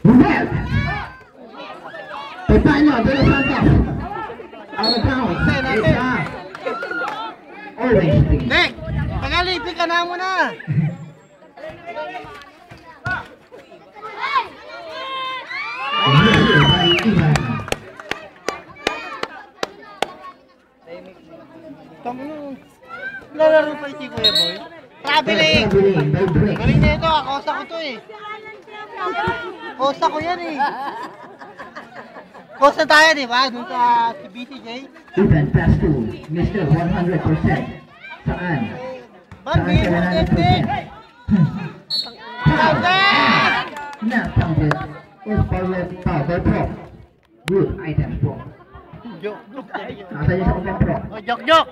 Brunel. Pepanyo, De Los Santos. Out of bounds. It's orange team. Dek, tagalipin ka na muna. Lalaro pa iti Kuya Boy. Traveling! Galing na ito, kosa ko to eh. Kosa ko yan eh. Kosa tayo di ba? Doon sa BCJ. Ethan pass to Mr. 100%. Saan? Ba't bigay mo na Dek? Not counted. Is power pro. Good items pro. Joke. Nasa niya sa kumpang pro. Oh, joke.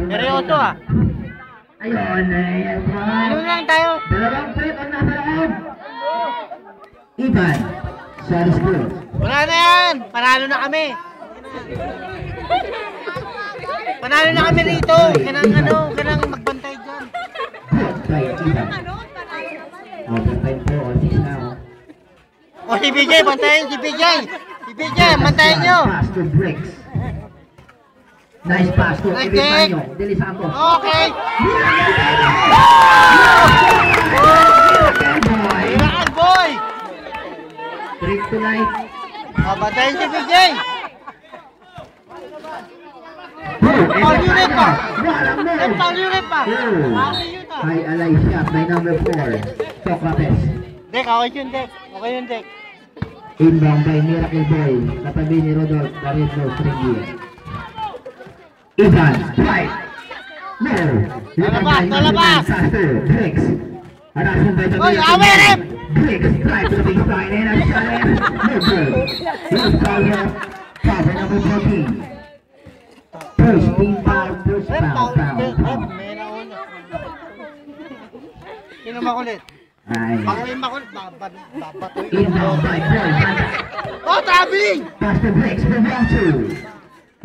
Seryoso ah. Ayun eh. Ano lang tayo? Dalawang plate ang nasa loob. Ethan. Service good. Wala na yan. Panalo na kami. Panalo na kami rito. Kanang magbantay dyan. Good by Ethan. Overtime po. 6 now. O si BJ, bantayin si BJ. Si BJ, bantayin nyo. Pass to Briggs. Nice pass to Epifanio. De Los Santos. Okay. Miracle boy. Trick to life. Bantayin si BJ. Foul unit pa. Foul unit pa. High alay shot by number 4. Socrates. Dek, okay yun Dek. Okay yun Dek. Inbound by Miracle Boy. Katabi ni Rodolph Garrido Stringy. Ivan, right. No. Talabas. Briggs. Harassment by the Oy, away rep. Briggs, drive to the baseline and a challenge. No good. Here's Paulo. Cover number 14. First team foul, first foul. May nauna. Sino makulit? Ay. Pag may makulit, babatoy. Inbound by Boy. Oh, traveling! Pass to Briggs from 1-2.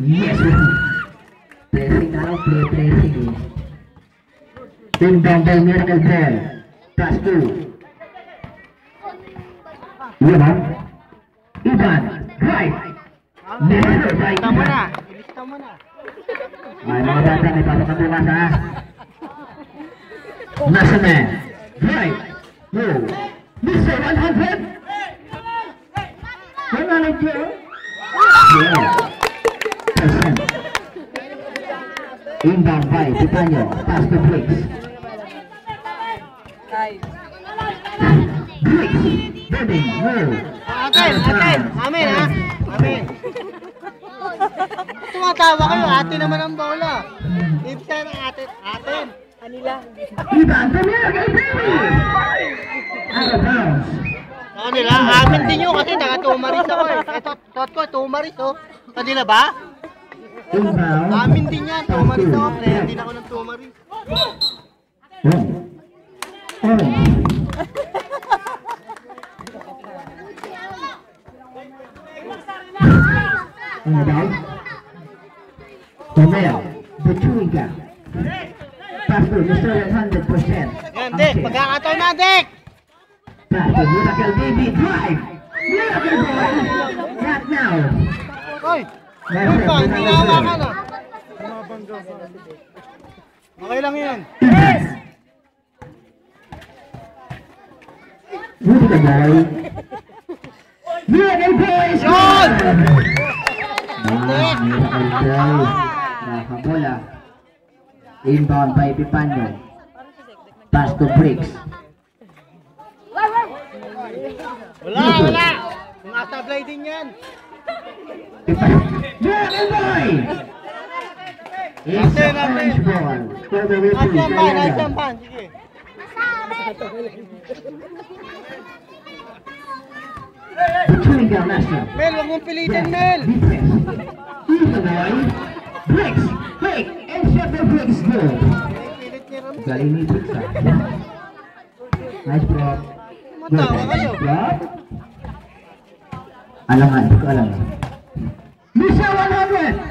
Yes, pressing na lang, pressing. Inbound by Miracle Boy. Pass to. Ivan. Ivan, right. Never right. Ilista mo na. Ilista mo na. Ay, mga bata, may pasok na tumas ha. Nasa man. Right. No. Mr. 100. Wala lang dyan. Yeah. Percent. Inbound by Titanyo. Pass to Briggs. Briggs. Birding. No. Atin. Amin ha. Amin. Tumatawa kayo. Atin naman ang bola. Ibig sabihin ng atin. Kanila. Ivan, the Miracle Baby. Out of bounds. Kanila. Amin din yun kasi naka-tumaris ako eh. Ito, tot ko, tumaris oh. Kanila ba? Inbound. Amin din yan. Tumaris ako. Kaya hindi na ako ng tumaris. Ano daw? Romeo, the chewing gum. Pass to Mr. 100%. Yan, Dek. Pagkakataon na, Dek. Pass to Miracle Baby. Drive! Miracle Boy! Not now. Oy! Yun pa, hindi na hawakan ah. Okay lang yan. Miracle Boy. Miracle Boy! Yun! Miracle Boy. Nakabola. Inbound by Epifanio. Pass to Briggs. Wala! Nasa-sablay din yan. Miracle Boy! It's a orange ball. For the referee, Nasa-sampan. Sige. the chewing gum master. Mel, huwag mong pilitin, Mel. Miracle Boy. Briggs. Fake. And shot the Briggs good. Pilit niya rin. Galing ni Briggs ah. Nice drop. Matawa kayo. Drop. Alangan, hindi ko alam. Mr. 100!